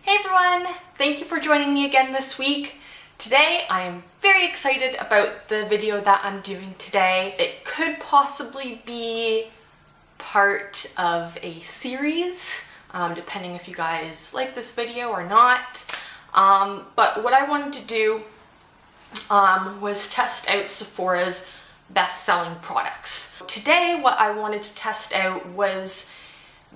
Hey everyone! Thank you for joining me again this week. Today I am very excited about the video that I'm doing today. It could possibly be part of a series, depending if you guys like this video or not. But what I wanted to do was test out Sephora's best-selling products. Today what I wanted to test out was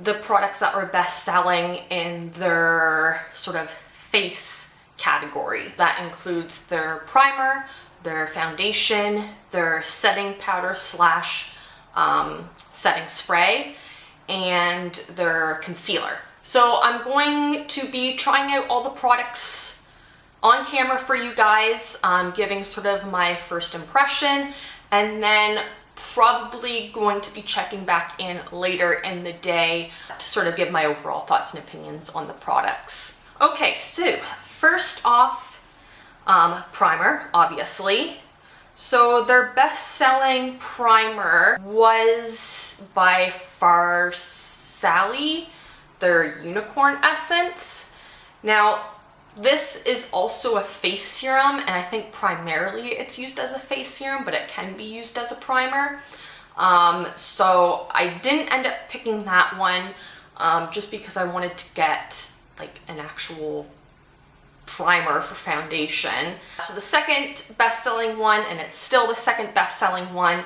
the products that were best-selling in their sort of face category. That includes their primer, their foundation, their setting powder slash setting spray, and their concealer. So I'm going to be trying out all the products on camera for you guys, giving sort of my first impression, and then probably going to be checking back in later in the day to sort of give my overall thoughts and opinions on the products. Okay, so first off, primer, obviously. So their best-selling primer was by far Sally, their Unicorn Essence. Now, this is also a face serum, and I think primarily it's used as a face serum, but it can be used as a primer. So I didn't end up picking that one just because I wanted to get like an actual primer for foundation. So the second best-selling one, and it's still the second best-selling one,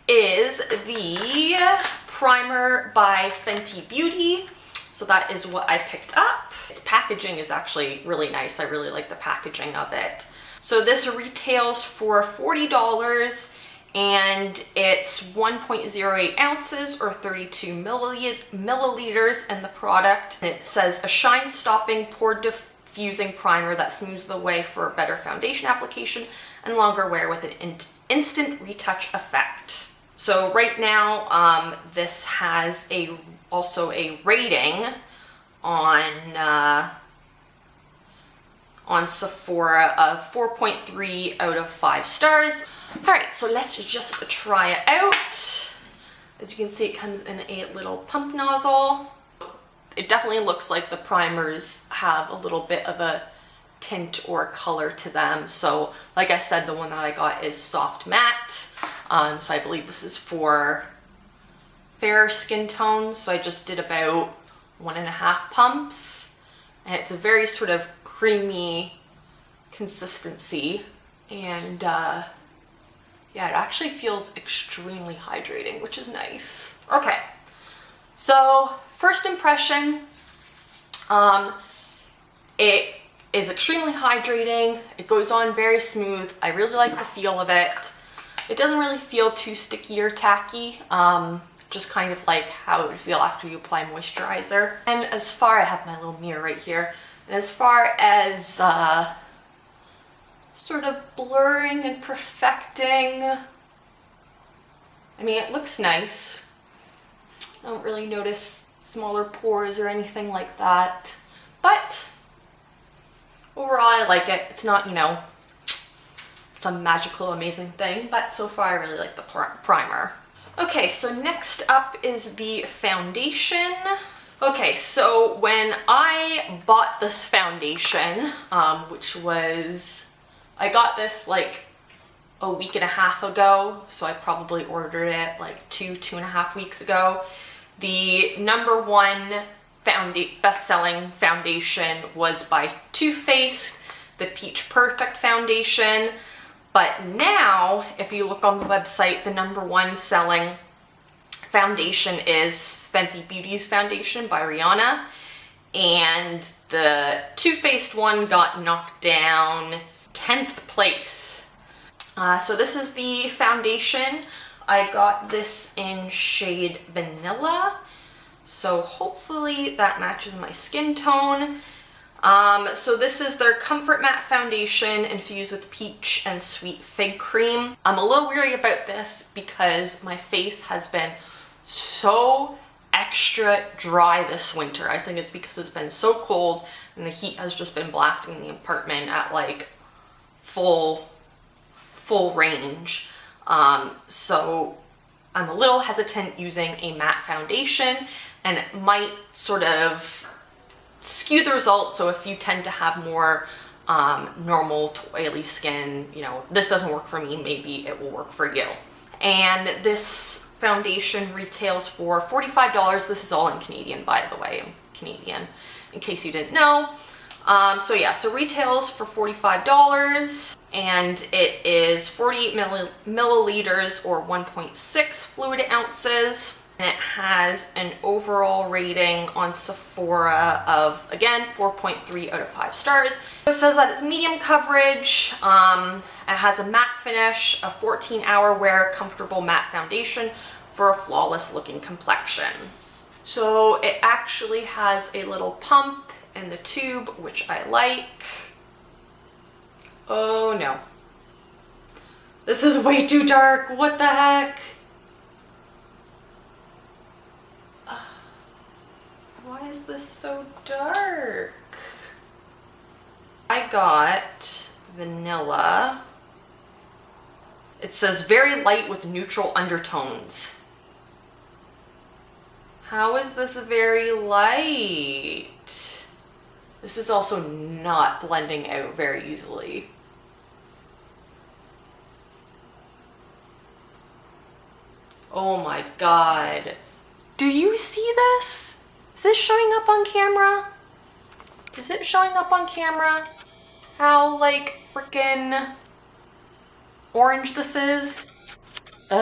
is the primer by Fenty Beauty. So that is what I picked up. Its packaging is actually really nice. I really like the packaging of it. So this retails for $40 and it's 1.08 ounces or 32 milliliters in the product. And it says a shine stopping pore diffusing primer that smooths the way for better foundation application and longer wear with an instant retouch effect. So right now this has also a rating on Sephora of 4.3 out of 5 stars. Alright, so let's just try it out. As you can see, it comes in a little pump nozzle. It definitely looks like the primers have a little bit of a tint or color to them. So like I said, the one that I got is soft matte. So I believe this is for fair skin tones. So I just did about 1.5 pumps, and it's a very sort of creamy consistency, and yeah, it actually feels extremely hydrating, which is nice. Okay, so first impression, it is extremely hydrating. It goes on very smooth. I really like the feel of it. It doesn't really feel too sticky or tacky. Just kind of like how it would feel after you apply moisturizer. And as far, I have my little mirror right here, and as far as sort of blurring and perfecting, I mean, it looks nice. I don't really notice smaller pores or anything like that, but overall I like it. It's not, you know, some magical amazing thing, but so far I really like the primer. Okay, so next up is the foundation. Okay, so when I bought this foundation, which was, I got this like a week and a half ago, so I probably ordered it like 2.5 weeks ago. The number one best-selling foundation was by Too Faced, the Peach Perfect foundation. But now, if you look on the website, the number one selling foundation is Fenty Beauty's foundation by Rihanna. And the Too Faced one got knocked down 10th place. So this is the foundation. I got this in shade Vanilla. So hopefully that matches my skin tone. So this is their Comfort Matte Foundation infused with peach and sweet fig cream. I'm a little weary about this because my face has been so extra dry this winter. I think it's because it's been so cold and the heat has just been blasting the apartment at like full range. So I'm a little hesitant using a matte foundation, and it might sort of skew the results. So if you tend to have more normal to oily skin, you know, this doesn't work for me, maybe it will work for you. And this foundation retails for $45. This is all in Canadian, by the way. I'm Canadian, in case you didn't know. So yeah, so retails for $45, and it is 48 milliliters or 1.6 fluid ounces. And it has an overall rating on Sephora of, again, 4.3 out of 5 stars. It says that it's medium coverage. It has a matte finish, a 14-hour wear, comfortable matte foundation for a flawless looking complexion. So it actually has a little pump in the tube, which I like. Oh no. This is way too dark. What the heck? Why is this so dark? I got vanilla. It says very light with neutral undertones. How is this very light? This is also not blending out very easily. Oh my god. Do you see this? Is this showing up on camera? Is it showing up on camera? How, like, freaking orange this is? I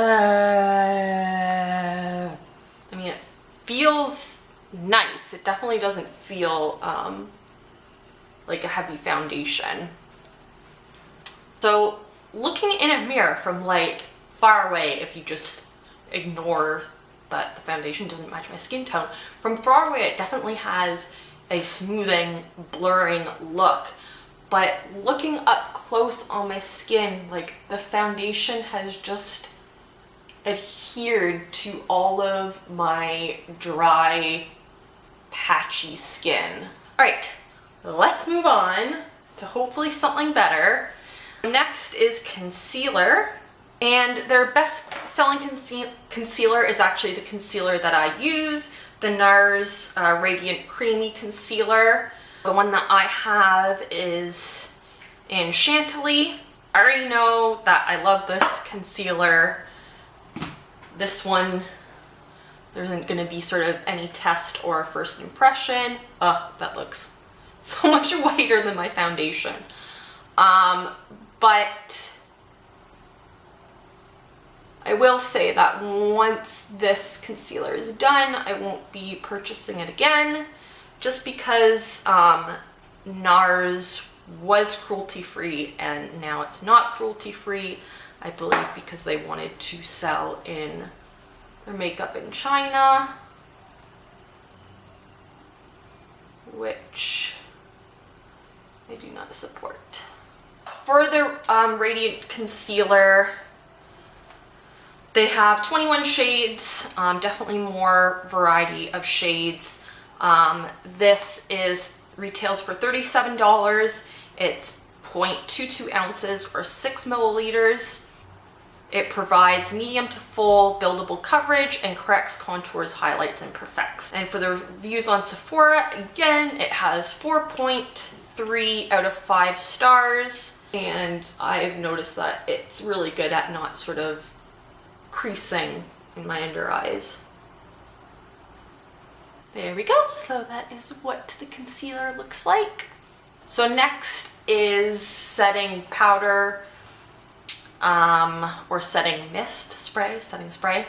mean, it feels nice. It definitely doesn't feel like a heavy foundation. So looking in a mirror from like far away, if you just ignore that the foundation doesn't match my skin tone, from far away it definitely has a smoothing, blurring look. But looking up close on my skin, like the foundation has just adhered to all of my dry, patchy skin. All right, let's move on to hopefully something better. Next is concealer, and their best selling concealer is actually the concealer that I use, the NARS Radiant Creamy Concealer. The one that I have is in Chantilly. I already know that I love this concealer. This one, there isn't going to be sort of any test or first impression. Ugh, that looks so much whiter than my foundation. But I will say that once this concealer is done, I won't be purchasing it again, just because NARS was cruelty-free and now it's not cruelty-free, I believe because they wanted to sell in their makeup in China, which I do not support. For the Radiant Concealer, they have 21 shades, definitely more variety of shades. This retails for $37. It's 0.22 ounces or 6 milliliters. It provides medium to full buildable coverage and corrects contours, highlights, and perfects. And for the reviews on Sephora, again, it has 4.3 out of 5 stars. And I've noticed that it's really good at not sort of creasing in my under eyes. There we go. So that is what the concealer looks like. So next is setting powder or setting mist spray, setting spray.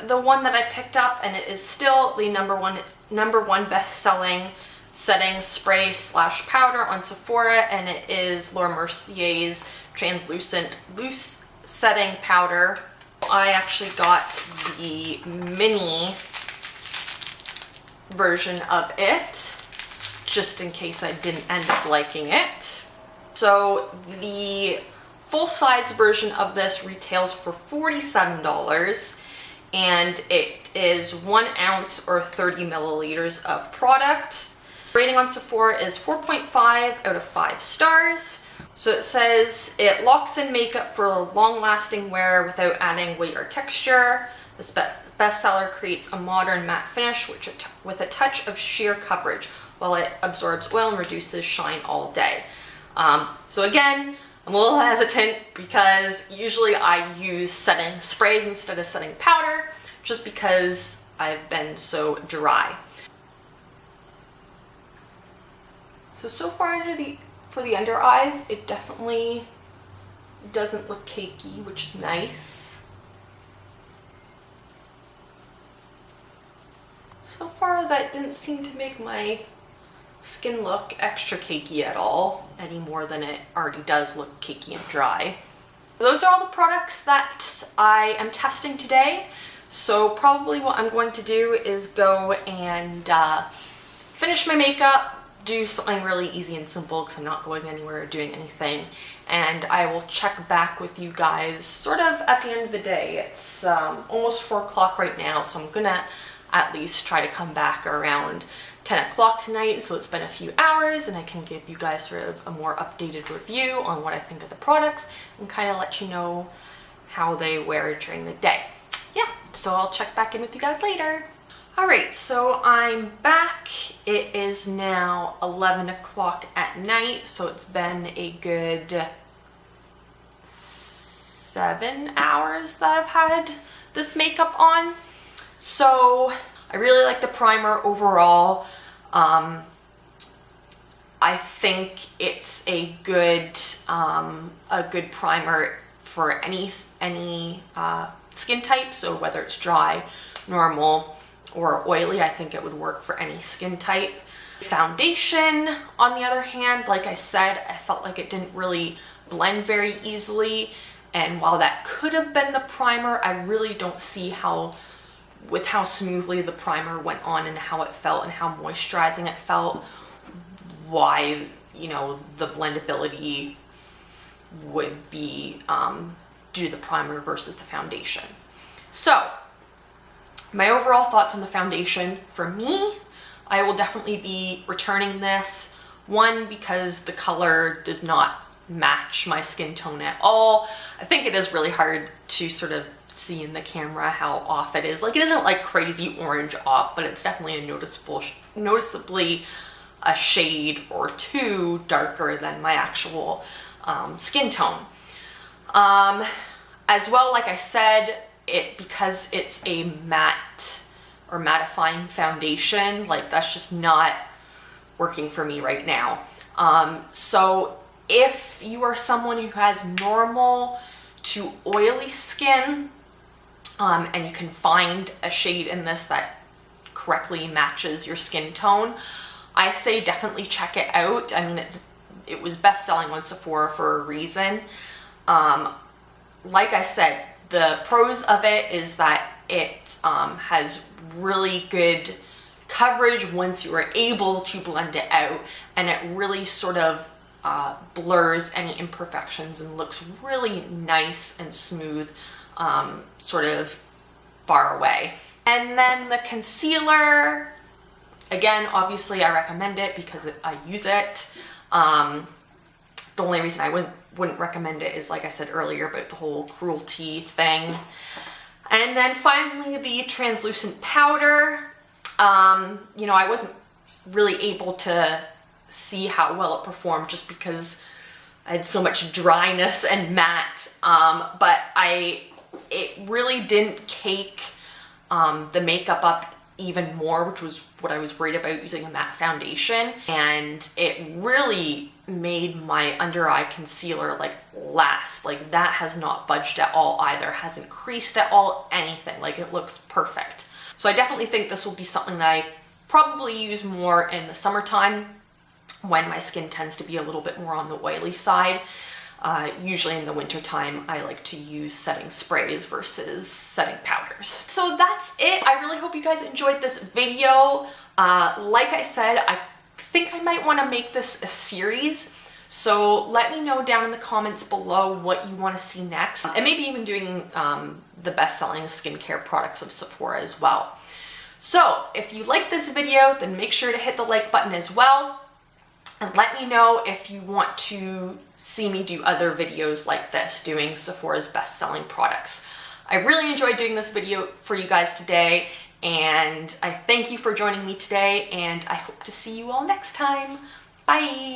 The one that I picked up, and it is still the number one best-selling setting spray / powder on Sephora, and it is Laura Mercier's translucent loose setting powder. I actually got the mini version of it, just in case I didn't end up liking it. So the full-size version of this retails for $47, and it is 1 ounce or 30 milliliters of product. Rating on Sephora is 4.5 out of 5 stars. So it says it locks in makeup for long-lasting wear without adding weight or texture. This bestseller creates a modern matte finish with a touch of sheer coverage while it absorbs oil and reduces shine all day. So again, I'm a little hesitant because usually I use setting sprays instead of setting powder just because I've been so dry. So far for the under eyes, it definitely doesn't look cakey, which is nice. So far that didn't seem to make my skin look extra cakey at all, any more than it already does look cakey and dry. Those are all the products that I am testing today. So probably what I'm going to do is go and finish my makeup, do something really easy and simple because I'm not going anywhere or doing anything, and I will check back with you guys sort of at the end of the day. It's almost 4 o'clock right now, so I'm gonna at least try to come back around 10 o'clock tonight, so it's been a few hours and I can give you guys sort of a more updated review on what I think of the products and kind of let you know how they wear during the day. Yeah, so I'll check back in with you guys later. Alright, so I'm back. It is now 11 o'clock at night, so it's been a good 7 hours that I've had this makeup on. So I really like the primer overall. I think it's a good primer for any skin type. So whether it's dry, normal, or oily, I think it would work for any skin type. Foundation, on the other hand, like I said, I felt like it didn't really blend very easily. And while that could have been the primer, I really don't see how, with how smoothly the primer went on and how it felt and how moisturizing it felt, why, you know, the blendability would be due to the primer versus the foundation. So my overall thoughts on the foundation, for me, I will definitely be returning this. One, because the color does not match my skin tone at all. I think it is really hard to sort of see in the camera how off it is. Like, it isn't like crazy orange off, but it's definitely a noticeably a shade or two darker than my actual skin tone. As well, like I said, because it's a matte or mattifying foundation, like that's just not working for me right now. So if you are someone who has normal to oily skin, and you can find a shade in this that correctly matches your skin tone, I say definitely check it out. I mean, it was best selling on Sephora for a reason. Like I said, the pros of it is that it has really good coverage once you are able to blend it out, and it really sort of blurs any imperfections and looks really nice and smooth, sort of far away. And then the concealer, again, obviously I recommend it because I use it. The only reason I wouldn't recommend it is, like I said earlier, about the whole cruelty thing. And then finally, the translucent powder. You know, I wasn't really able to see how well it performed just because I had so much dryness and matte, but it really didn't cake the makeup up even more, which was what I was worried about using a matte foundation. And it really made my under eye concealer like last. Like, that has not budged at all either, hasn't creased at all, anything. Like, it looks perfect. So I definitely think this will be something that I probably use more in the summertime when my skin tends to be a little bit more on the oily side. Usually in the winter time, I like to use setting sprays versus setting powders. So that's it. I really hope you guys enjoyed this video. Like I said, I think I might want to make this a series. So let me know down in the comments below what you want to see next. And maybe even doing the best-selling skincare products of Sephora as well. So if you like this video, then make sure to hit the like button as well. And let me know if you want to see me do other videos like this, doing Sephora's best-selling products. I really enjoyed doing this video for you guys today, and I thank you for joining me today, and I hope to see you all next time. Bye!